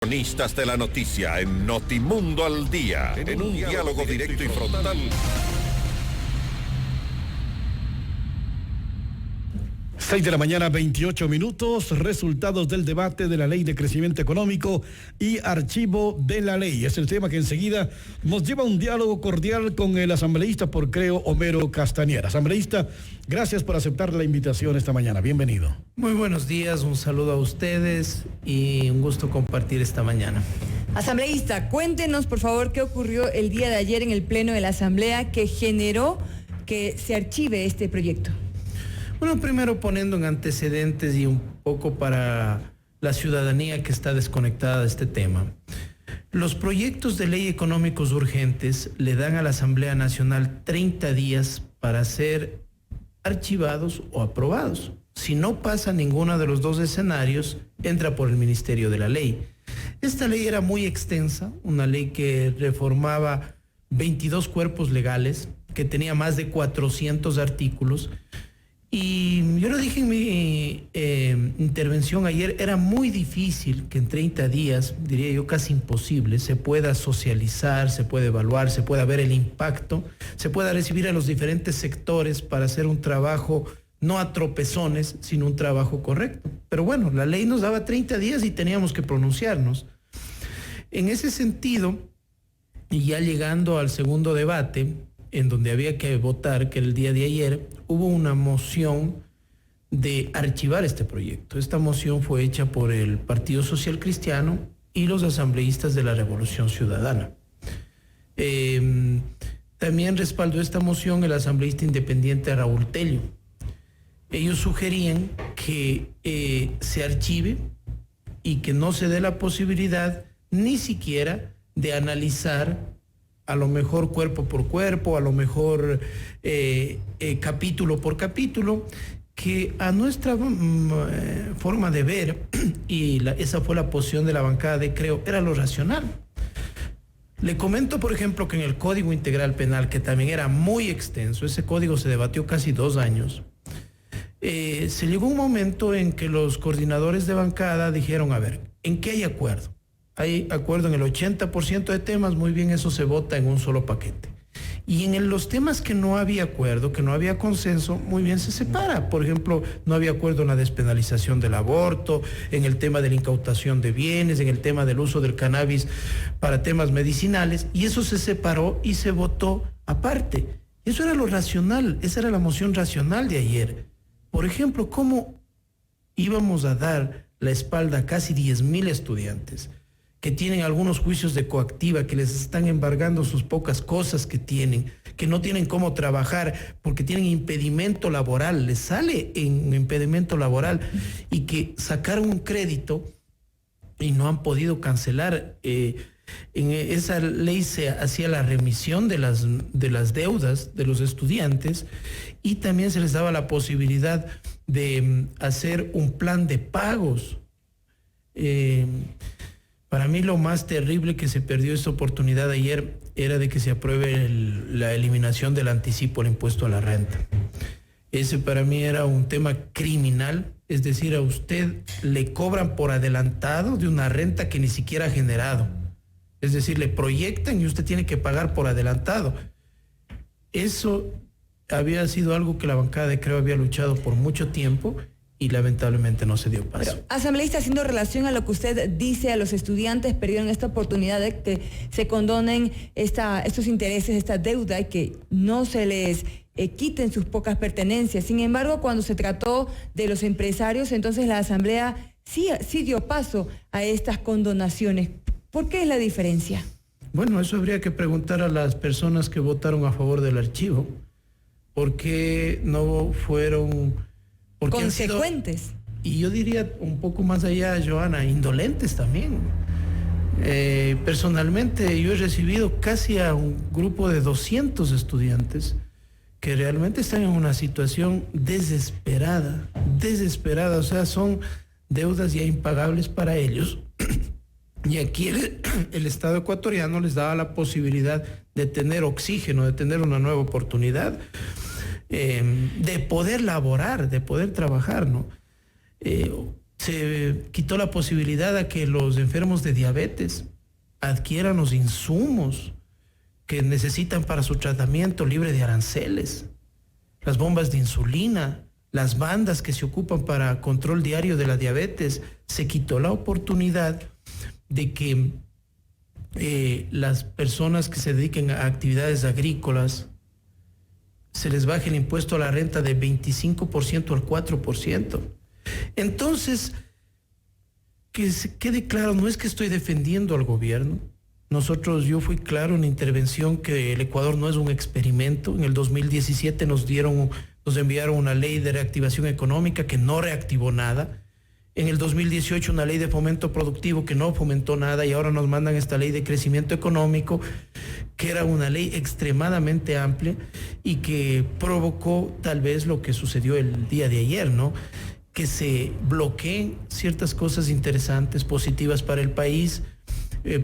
Protagonistas de la noticia en Notimundo al Día, en un diálogo directo y frontal. Seis de la mañana, 28 minutos, resultados del debate de la Ley de Crecimiento Económico y archivo de la ley. Es el tema que enseguida nos lleva a un diálogo cordial con el asambleísta por Creo, Homero Castañeda. Asambleísta, gracias por aceptar la invitación esta mañana. Bienvenido. Muy buenos días, un saludo a ustedes y un gusto compartir esta mañana. Asambleísta, cuéntenos por favor qué ocurrió el día de ayer en el Pleno de la Asamblea que generó que se archive este proyecto. Bueno, primero poniendo en antecedentes y un poco para la ciudadanía que está desconectada de este tema. Los proyectos de ley económicos urgentes le dan a la Asamblea Nacional 30 días para ser archivados o aprobados. Si no pasa ninguno de los dos escenarios, entra por el Ministerio de la Ley. Esta ley era muy extensa, una ley que reformaba 22 cuerpos legales, que tenía más de 400 artículos. Y yo lo dije en mi intervención ayer, era muy difícil que en 30 días, diría yo casi imposible, se pueda socializar, se pueda evaluar, se pueda ver el impacto, se pueda recibir a los diferentes sectores para hacer un trabajo no a tropezones, sino un trabajo correcto. Pero bueno, la ley nos daba 30 días y teníamos que pronunciarnos. En ese sentido, y ya llegando al segundo debate, en donde había que votar, que el día de ayer, hubo una moción de archivar este proyecto. Esta moción fue hecha por el Partido Social Cristiano y los asambleístas de la Revolución Ciudadana. También respaldó esta moción el asambleísta independiente Raúl Tello. Ellos sugerían que se archive y que no se dé la posibilidad ni siquiera de analizar a lo mejor cuerpo por cuerpo, a lo mejor capítulo por capítulo, que a nuestra forma de ver, y esa fue la posición de la bancada de Creo, era lo racional. Le comento, por ejemplo, que en el Código Integral Penal, que también era muy extenso, ese código se debatió casi 2 años, se llegó un momento en que los coordinadores de bancada dijeron, a ver, ¿en qué hay acuerdo? Hay acuerdo en el 80% de temas, muy bien, eso se vota en un solo paquete. Y en los temas que no había acuerdo, que no había consenso, muy bien, se separa. Por ejemplo, no había acuerdo en la despenalización del aborto, en el tema de la incautación de bienes, en el tema del uso del cannabis para temas medicinales, y eso se separó y se votó aparte. Eso era lo racional, esa era la moción racional de ayer. Por ejemplo, ¿cómo íbamos a dar la espalda a casi 10,000 estudiantes que tienen algunos juicios de coactiva, que les están embargando sus pocas cosas que tienen, que no tienen cómo trabajar porque tienen impedimento laboral, les sale en impedimento laboral, y que sacaron un crédito y no han podido cancelar? En esa ley se hacía la remisión de las deudas de los estudiantes, y también se les daba la posibilidad de hacer un plan de pagos. Para mí lo más terrible que se perdió esta oportunidad ayer era de que se apruebe la eliminación del anticipo al impuesto a la renta. Ese para mí era un tema criminal, es decir, a usted le cobran por adelantado de una renta que ni siquiera ha generado. Es decir, le proyectan y usted tiene que pagar por adelantado. Eso había sido algo que la bancada de Creo había luchado por mucho tiempo y lamentablemente no se dio paso. Pero, asambleísta, haciendo relación a lo que usted dice, a los estudiantes perdieron esta oportunidad de que se condonen estos intereses, esta deuda, y que no se les quiten sus pocas pertenencias. Sin embargo, cuando se trató de los empresarios, entonces la asamblea sí dio paso a estas condonaciones. ¿Por qué es la diferencia? Bueno, eso habría que preguntar a las personas que votaron a favor del archivo. ¿Por qué no fueron consecuentes? Y yo diría un poco más allá, Joana, indolentes también. Personalmente yo he recibido casi a un grupo de 200 estudiantes que realmente están en una situación desesperada, o sea, son deudas ya impagables para ellos. Y aquí el Estado ecuatoriano les daba la posibilidad de tener oxígeno, de tener una nueva oportunidad, de poder laborar, de poder trabajar, ¿no? Se quitó la posibilidad a que los enfermos de diabetes adquieran los insumos que necesitan para su tratamiento libre de aranceles, las bombas de insulina, las bandas que se ocupan para control diario de la diabetes. Se quitó la oportunidad de que las personas que se dediquen a actividades agrícolas se les baje el impuesto a la renta de 25% al 4%. Entonces, que se quede claro, no es que estoy defendiendo al gobierno. Yo fui claro en la intervención que el Ecuador no es un experimento. En el 2017 nos enviaron una ley de reactivación económica que no reactivó nada. En el 2018 una ley de fomento productivo que no fomentó nada, y ahora nos mandan esta ley de crecimiento económico, que era una ley extremadamente amplia y que provocó tal vez lo que sucedió el día de ayer, ¿no? Que se bloqueen ciertas cosas interesantes, positivas para el país,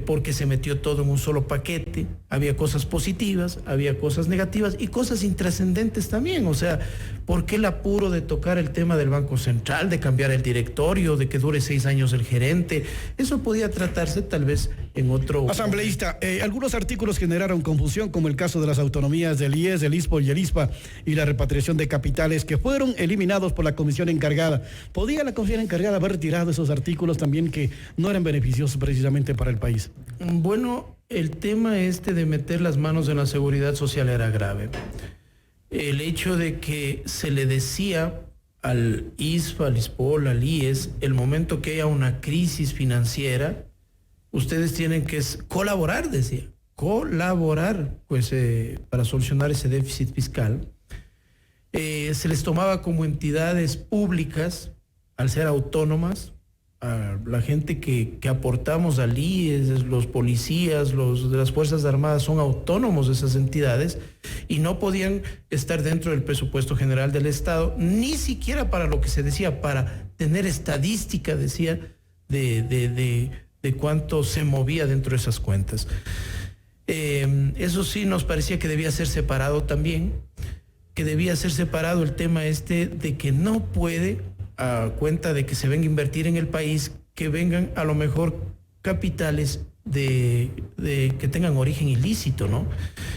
porque se metió todo en un solo paquete. Había cosas positivas, había cosas negativas y cosas intrascendentes también. O sea, ¿por qué el apuro de tocar el tema del Banco Central, de cambiar el directorio, de que dure 6 años el gerente? Eso podía tratarse tal vez en otro... Asambleísta, algunos artículos generaron confusión, como el caso de las autonomías del IES, del ISPO y el ISPA, y la repatriación de capitales que fueron eliminados por la comisión encargada. ¿Podía la comisión encargada haber retirado esos artículos también que no eran beneficiosos precisamente para el país? Bueno, el tema de meter las manos en la seguridad social era grave. El hecho de que se le decía al ISFA, al ISPOL, al IES, el momento que haya una crisis financiera, ustedes tienen que colaborar, decía, colaborar pues, para solucionar ese déficit fiscal. Se les tomaba como entidades públicas al ser autónomas. A la gente que aportamos al IES, los policías, los de las Fuerzas Armadas son autónomos de esas entidades y no podían estar dentro del presupuesto general del Estado, ni siquiera para lo que se decía, para tener estadística, decía, de cuánto se movía dentro de esas cuentas. Eso sí nos parecía que debía ser separado también, que debía ser separado el tema de que no puede, a cuenta de que se venga a invertir en el país, que vengan a lo mejor capitales que tengan origen ilícito, ¿no?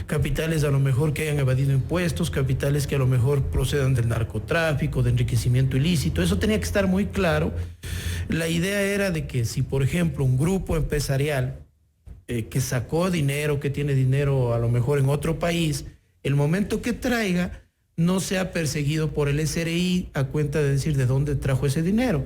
Capitales a lo mejor que hayan evadido impuestos, capitales que a lo mejor procedan del narcotráfico, de enriquecimiento ilícito. Eso tenía que estar muy claro. La idea era de que si, por ejemplo, un grupo empresarial que sacó dinero, que tiene dinero a lo mejor en otro país, el momento que traiga, no sea perseguido por el SRI a cuenta de decir de dónde trajo ese dinero.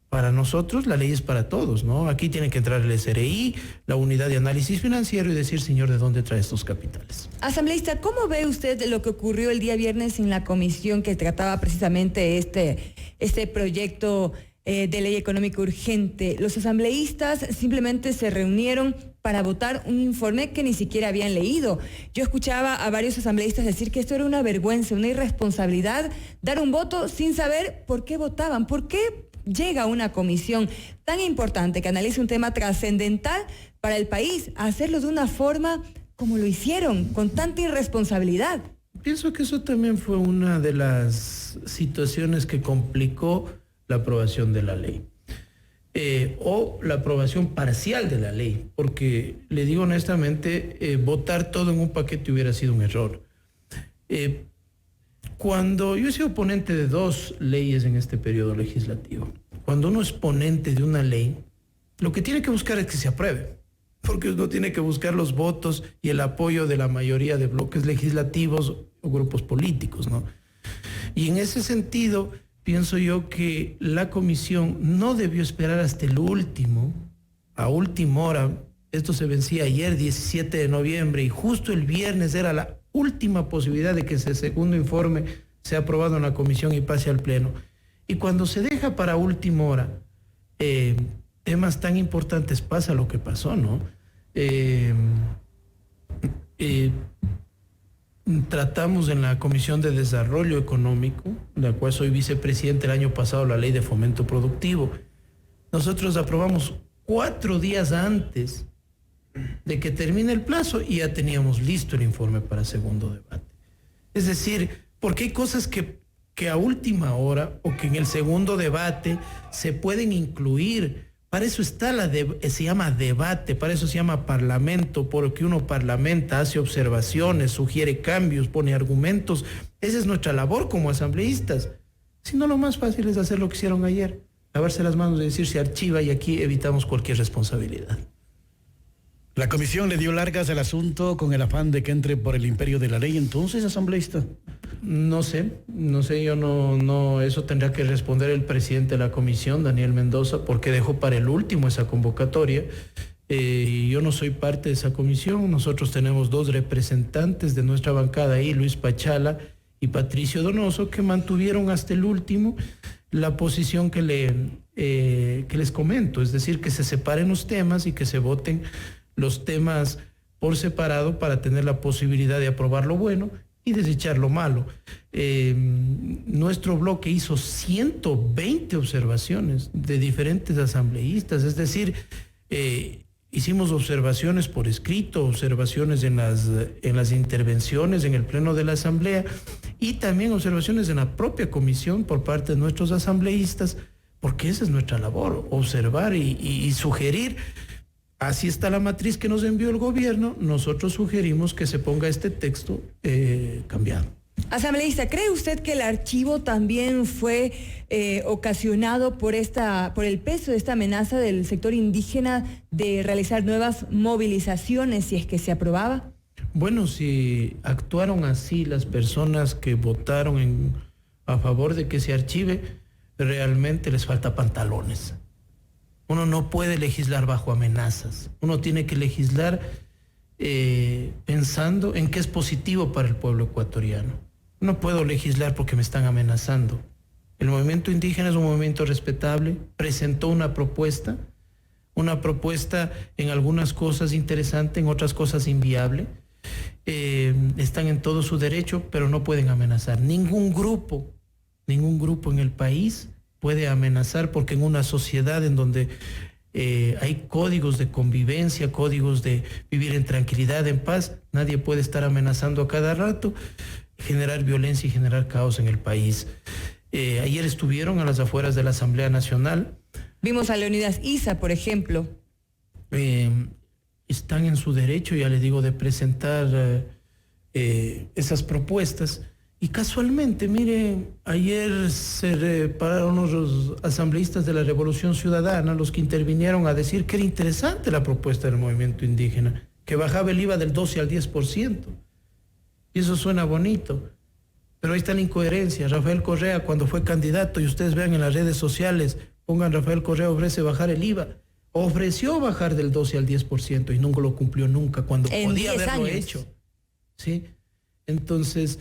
Para nosotros la ley es para todos, ¿no? Aquí tiene que entrar el SRI, la unidad de análisis financiero, y decir, señor, ¿de dónde trae estos capitales? Asambleísta, ¿cómo ve usted lo que ocurrió el día viernes en la comisión que trataba precisamente este proyecto de ley económica urgente? Los asambleístas simplemente se reunieron para votar un informe que ni siquiera habían leído. Yo escuchaba a varios asambleístas decir que esto era una vergüenza, una irresponsabilidad, dar un voto sin saber por qué votaban. ¿Por qué llega una comisión tan importante que analice un tema trascendental para el país a hacerlo de una forma como lo hicieron, con tanta irresponsabilidad? Pienso que eso también fue una de las situaciones que complicó la aprobación de la ley. O la aprobación parcial de la ley, porque le digo honestamente, votar todo en un paquete hubiera sido un error. Cuando yo he sido ponente de 2 leyes en este periodo legislativo, cuando uno es ponente de una ley, lo que tiene que buscar es que se apruebe, porque uno tiene que buscar los votos y el apoyo de la mayoría de bloques legislativos o grupos políticos, ¿no? Y en ese sentido, pienso yo que la comisión no debió esperar hasta el último, a última hora. Esto se vencía ayer, 17 de noviembre, y justo el viernes era la última posibilidad de que ese segundo informe sea aprobado en la comisión y pase al pleno. Y cuando se deja para última hora temas tan importantes, pasa lo que pasó, ¿no? Tratamos en la Comisión de Desarrollo Económico, de la cual soy vicepresidente, el año pasado, la ley de fomento productivo. Nosotros aprobamos 4 días antes de que termine el plazo y ya teníamos listo el informe para segundo debate. Es decir, porque hay cosas que que a última hora o que en el segundo debate se pueden incluir. Para eso está se llama debate, para eso se llama parlamento, porque uno parlamenta, hace observaciones, sugiere cambios, pone argumentos. Esa es nuestra labor como asambleístas. Si no, lo más fácil es hacer lo que hicieron ayer, lavarse las manos y decir se archiva, y aquí evitamos cualquier responsabilidad. La comisión le dio largas al asunto con el afán de que entre por el imperio de la ley, entonces, asambleísta. No sé, yo no, eso tendrá que responder el presidente de la comisión, Daniel Mendoza, porque dejó para el último esa convocatoria. Yo no soy parte de esa comisión. Nosotros tenemos 2 representantes de nuestra bancada ahí, Luis Pachala y Patricio Donoso, que mantuvieron hasta el último la posición que les comento, es decir, que se separen los temas y que se voten los temas por separado para tener la posibilidad de aprobar lo bueno y desechar lo malo. Nuestro bloque hizo 120 observaciones de diferentes asambleístas, es decir, hicimos observaciones por escrito, observaciones en las intervenciones en el pleno de la asamblea y también observaciones en la propia comisión por parte de nuestros asambleístas, porque esa es nuestra labor, observar y sugerir. Así está la matriz que nos envió el gobierno. Nosotros sugerimos que se ponga este texto cambiado. Asambleísta, ¿cree usted que el archivo también fue ocasionado por el peso de esta amenaza del sector indígena de realizar nuevas movilizaciones si es que se aprobaba? Bueno, si actuaron así las personas que votaron a favor de que se archive, realmente les falta pantalones. Uno no puede legislar bajo amenazas. Uno tiene que legislar pensando en qué es positivo para el pueblo ecuatoriano. No puedo legislar porque me están amenazando. El movimiento indígena es un movimiento respetable, presentó una propuesta en algunas cosas interesante, en otras cosas inviable. Están en todo su derecho, pero no pueden amenazar. Ningún grupo en el país puede amenazar, porque en una sociedad en donde hay códigos de convivencia, códigos de vivir en tranquilidad, en paz, nadie puede estar amenazando a cada rato, generar violencia y generar caos en el país. Ayer estuvieron a las afueras de la Asamblea Nacional. Vimos a Leonidas Issa, por ejemplo. Están en su derecho, ya les digo, de presentar esas propuestas. Y casualmente, mire, ayer se pararon los asambleístas de la Revolución Ciudadana, los que intervinieron a decir que era interesante la propuesta del movimiento indígena, que bajaba el IVA del 12 al 10%. Y eso suena bonito. Pero ahí está la incoherencia. Rafael Correa, cuando fue candidato, y ustedes vean en las redes sociales, pongan Rafael Correa ofrece bajar el IVA. Ofreció bajar del 12 al 10% y nunca lo cumplió nunca, cuando podía haberlo hecho. ¿Sí? Entonces,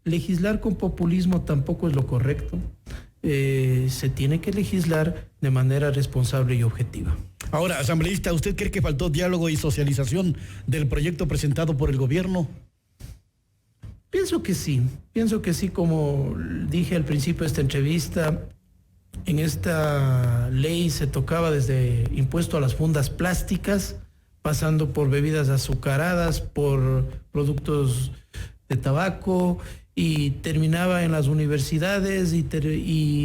legislar con populismo tampoco es lo correcto. Se tiene que legislar de manera responsable y objetiva. Ahora, asambleísta, ¿usted cree que faltó diálogo y socialización del proyecto presentado por el gobierno? Pienso que sí, como dije al principio de esta entrevista. En esta ley se tocaba desde impuesto a las fundas plásticas, pasando por bebidas azucaradas, por productos de tabaco, y terminaba en las universidades y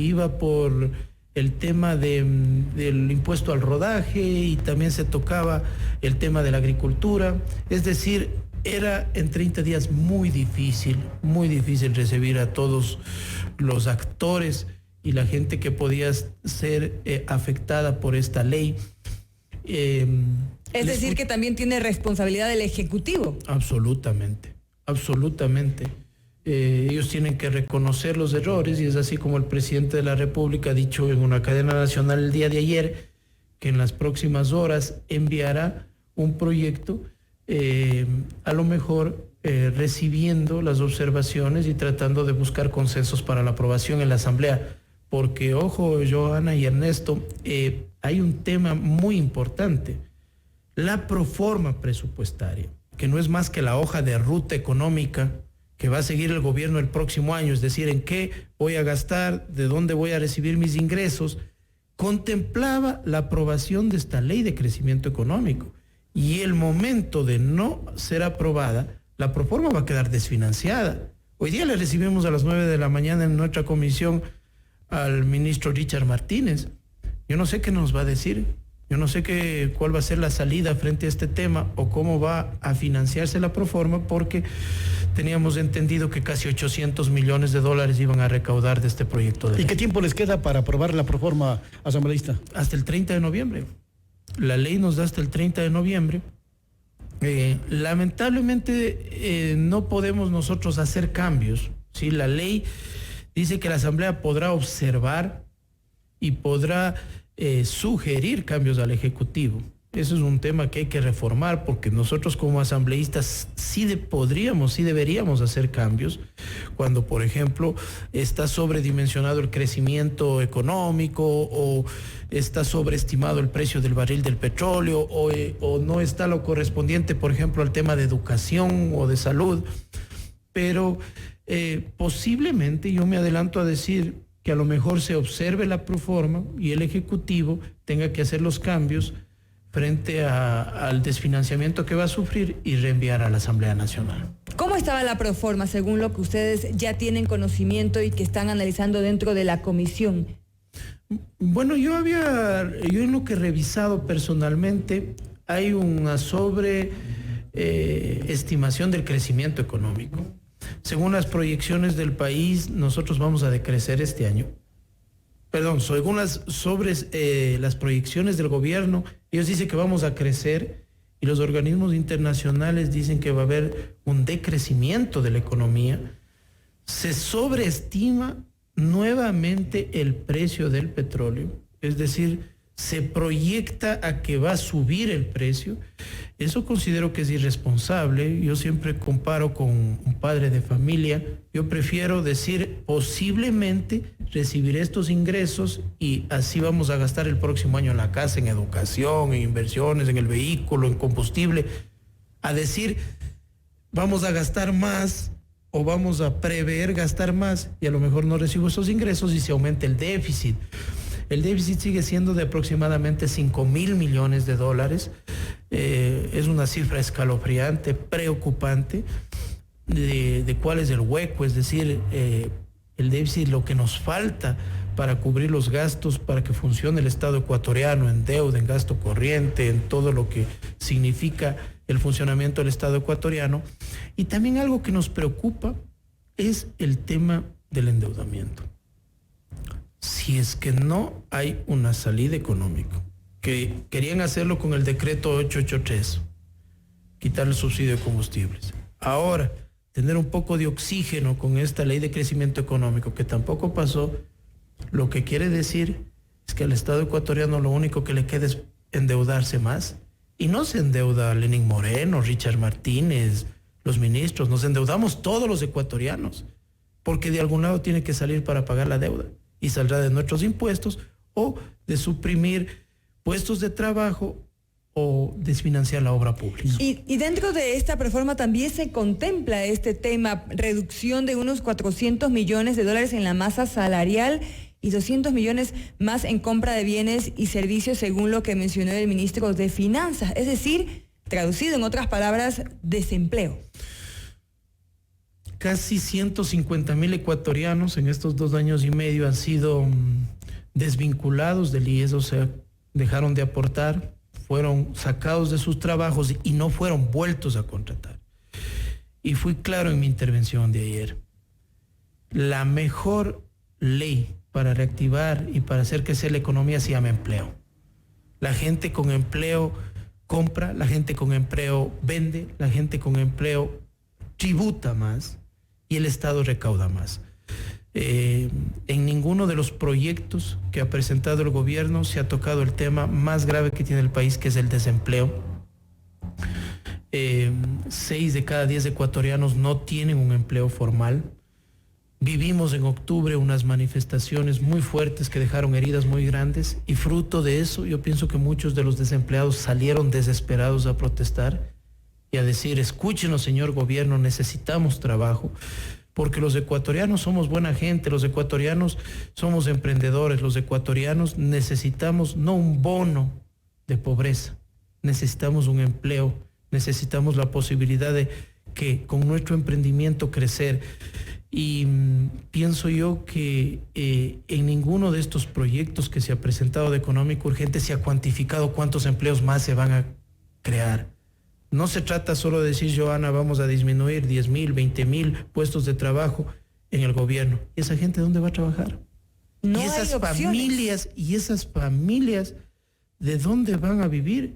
iba por el tema del impuesto al rodaje, y también se tocaba el tema de la agricultura. Es decir, era en 30 días muy difícil recibir a todos los actores y la gente que podía ser afectada por esta ley. Es decir, que también tiene responsabilidad el Ejecutivo. Absolutamente. Ellos tienen que reconocer los errores, y es así como el presidente de la República ha dicho en una cadena nacional el día de ayer, que en las próximas horas enviará un proyecto, a lo mejor recibiendo las observaciones y tratando de buscar consensos para la aprobación en la Asamblea. Porque, ojo, Johanna y Ernesto, hay un tema muy importante: la proforma presupuestaria, que no es más que la hoja de ruta económica que va a seguir el gobierno el próximo año, es decir, en qué voy a gastar, de dónde voy a recibir mis ingresos, contemplaba la aprobación de esta ley de crecimiento económico. Y el momento de no ser aprobada, la proforma va a quedar desfinanciada. Hoy día le recibimos a las 9 de la mañana en nuestra comisión al ministro Richard Martínez. Yo no sé qué nos va a decir, yo no sé cuál va a ser la salida frente a este tema o cómo va a financiarse la Proforma, porque teníamos entendido que casi 800 millones de dólares iban a recaudar de este proyecto de ley. ¿Y qué tiempo les queda para aprobar la Proforma, asambleísta? Hasta el 30 de noviembre. La ley nos da hasta el 30 de noviembre. Lamentablemente no podemos nosotros hacer cambios, ¿sí? La ley dice que la Asamblea podrá observar y podrá sugerir cambios al Ejecutivo. Eso es un tema que hay que reformar, porque nosotros como asambleístas sí deberíamos hacer cambios cuando, por ejemplo, está sobredimensionado el crecimiento económico o está sobreestimado el precio del barril del petróleo o no está lo correspondiente, por ejemplo, al tema de educación o de salud. Pero posiblemente yo me adelanto a decir que a lo mejor se observe la Proforma y el Ejecutivo tenga que hacer los cambios frente al desfinanciamiento que va a sufrir y reenviar a la Asamblea Nacional. ¿Cómo estaba la Proforma según lo que ustedes ya tienen conocimiento y que están analizando dentro de la comisión? Bueno, yo en lo que he revisado personalmente, hay una estimación del crecimiento económico. Según las proyecciones del país, nosotros vamos a decrecer este año. Perdón, según las proyecciones del gobierno, ellos dicen que vamos a crecer y los organismos internacionales dicen que va a haber un decrecimiento de la economía. Se sobreestima nuevamente el precio del petróleo, es decir, se proyecta a que va a subir el precio. Eso considero que es irresponsable. Yo siempre comparo con un padre de familia. Yo prefiero decir, posiblemente recibiré estos ingresos y así vamos a gastar el próximo año en la casa, en educación, en inversiones, en el vehículo, en combustible, a decir, vamos a gastar más o vamos a prever gastar más y a lo mejor no recibo esos ingresos y se aumenta el déficit. El déficit sigue siendo de aproximadamente 5.000 millones de dólares. Es una cifra escalofriante, preocupante, de cuál es el hueco, es decir, el déficit, lo que nos falta para cubrir los gastos, para que funcione el Estado ecuatoriano en deuda, en gasto corriente, en todo lo que significa el funcionamiento del Estado ecuatoriano. Y también algo que nos preocupa es el tema del endeudamiento. Si es que no hay una salida económica, que querían hacerlo con el decreto 883, quitar el subsidio de combustibles. Ahora, tener un poco de oxígeno con esta ley de crecimiento económico, que tampoco pasó, lo que quiere decir es que al Estado ecuatoriano lo único que le queda es endeudarse más. Y no se endeuda Lenín Moreno, Richard Martínez, los ministros, nos endeudamos todos los ecuatorianos, porque de algún lado tiene que salir para pagar la deuda. Y saldrá de nuestros impuestos o de suprimir puestos de trabajo o desfinanciar la obra pública. Y dentro de esta Proforma también se contempla este tema, reducción de unos 400 millones de dólares en la masa salarial y 200 millones más en compra de bienes y servicios, según lo que mencionó el ministro de Finanzas. Es decir, traducido en otras palabras, desempleo. Casi 150.000 ecuatorianos en estos 2 años y medio han sido desvinculados del IES, o sea, dejaron de aportar, fueron sacados de sus trabajos y no fueron vueltos a contratar. Y fui claro en mi intervención de ayer. La mejor ley para reactivar y para hacer crecer la economía se llama empleo. La gente con empleo compra, la gente con empleo vende, la gente con empleo tributa más y el Estado recauda más. En ninguno de los proyectos que ha presentado el gobierno se ha tocado el tema más grave que tiene el país, que es el desempleo. 6 de cada 10 ecuatorianos no tienen un empleo formal. Vivimos en octubre unas manifestaciones muy fuertes que dejaron heridas muy grandes y fruto de eso yo pienso que muchos de los desempleados salieron desesperados a protestar y a decir, escúchenos señor gobierno, necesitamos trabajo, porque los ecuatorianos somos buena gente, los ecuatorianos somos emprendedores, los ecuatorianos necesitamos no un bono de pobreza, necesitamos un empleo, necesitamos la posibilidad de que con nuestro emprendimiento crecer. Y pienso yo que en ninguno de estos proyectos que se ha presentado de económico urgente se ha cuantificado cuántos empleos más se van a crear. No se trata solo de decir, Joana, vamos a disminuir 10,000, 20,000 puestos de trabajo en el gobierno. ¿Y esa gente dónde va a trabajar? No y esas hay opciones. esas familias, ¿de dónde van a vivir?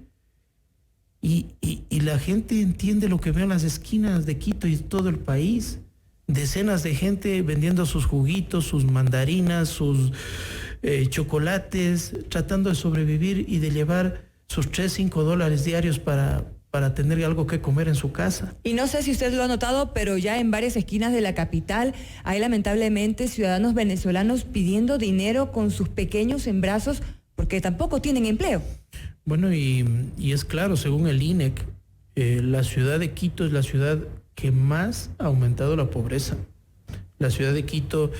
Y la gente entiende lo que ve en las esquinas de Quito y todo el país. Decenas de gente vendiendo sus juguitos, sus mandarinas, sus chocolates, tratando de sobrevivir y de llevar sus $3-5 diarios para tener algo que comer en su casa. Y no sé si usted lo ha notado, pero ya en varias esquinas de la capital hay lamentablemente ciudadanos venezolanos pidiendo dinero con sus pequeños en brazos porque tampoco tienen empleo. Bueno, y es claro, según el INEC, la ciudad de Quito es la ciudad que más ha aumentado la pobreza. La ciudad de Quito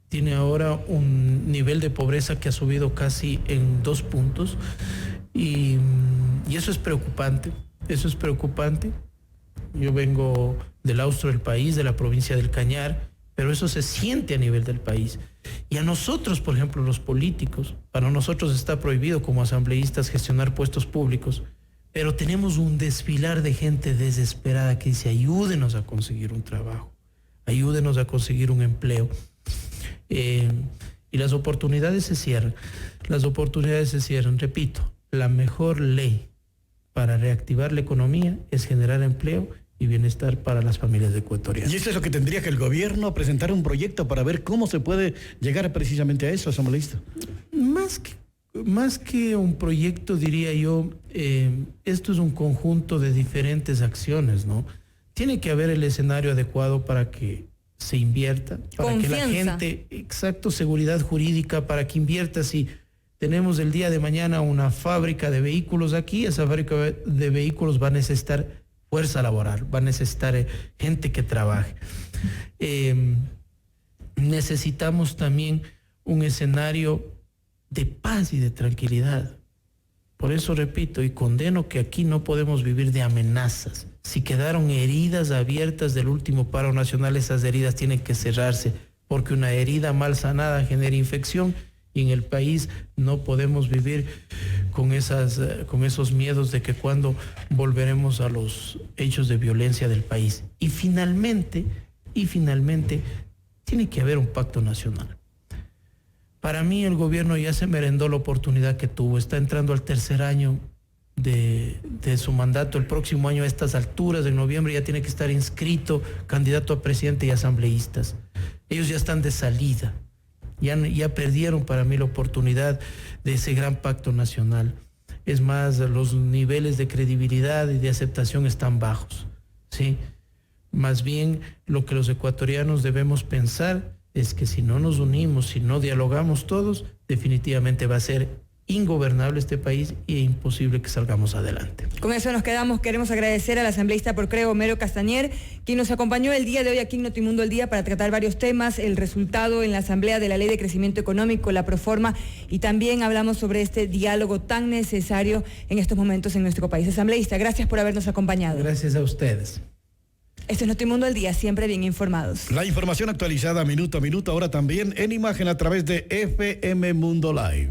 tiene ahora un nivel de pobreza que ha subido casi en 2 puntos y eso es preocupante, Yo vengo del austro del país, de la provincia del Cañar, pero eso se siente a nivel del país. Y a nosotros, por ejemplo, los políticos, para nosotros está prohibido como asambleístas gestionar puestos públicos, pero tenemos un desfilar de gente desesperada que dice, ayúdenos a conseguir un trabajo, ayúdenos a conseguir un empleo. Y las oportunidades se cierran. Repito, la mejor ley para reactivar la economía es generar empleo y bienestar para las familias ecuatorianas. Y eso es lo que tendría que el gobierno presentar un proyecto para ver cómo se puede llegar precisamente a eso, asambleísta. Más que un proyecto, diría yo, esto es un conjunto de diferentes acciones, ¿no? Tiene que haber el escenario adecuado para que se invierta, para que la gente, seguridad jurídica, para que invierta. Si tenemos el día de mañana una fábrica de vehículos aquí, esa fábrica de vehículos va a necesitar fuerza laboral, va a necesitar gente que trabaje. Necesitamos también un escenario de paz y de tranquilidad. Por eso repito y condeno que aquí no podemos vivir de amenazas. Si quedaron heridas abiertas del último paro nacional, esas heridas tienen que cerrarse, porque una herida mal sanada genera infección y en el país no podemos vivir con esos miedos de que cuando volveremos a los hechos de violencia del país. Y finalmente, tiene que haber un pacto nacional. Para mí el gobierno ya se merendó la oportunidad que tuvo, está entrando al 3er año de su mandato. El próximo año a estas alturas, en noviembre, ya tiene que estar inscrito candidato a presidente y asambleístas. Ellos ya están de salida, ya perdieron para mí la oportunidad de ese gran pacto nacional. Es más, los niveles de credibilidad y de aceptación están bajos, ¿sí? Más bien, lo que los ecuatorianos debemos pensar es que si no nos unimos, si no dialogamos todos, definitivamente va a ser ingobernable este país y es imposible que salgamos adelante. Con eso nos quedamos. Queremos agradecer al asambleísta por Creo, Homero Castañer, quien nos acompañó el día de hoy aquí en Notimundo al Día para tratar varios temas, el resultado en la Asamblea de la Ley de Crecimiento Económico, la Proforma, y también hablamos sobre este diálogo tan necesario en estos momentos en nuestro país. Asambleísta, gracias por habernos acompañado. Gracias a ustedes. Esto es Notimundo al Día, siempre bien informados. La información actualizada minuto a minuto, ahora también en imagen a través de FM Mundo Live.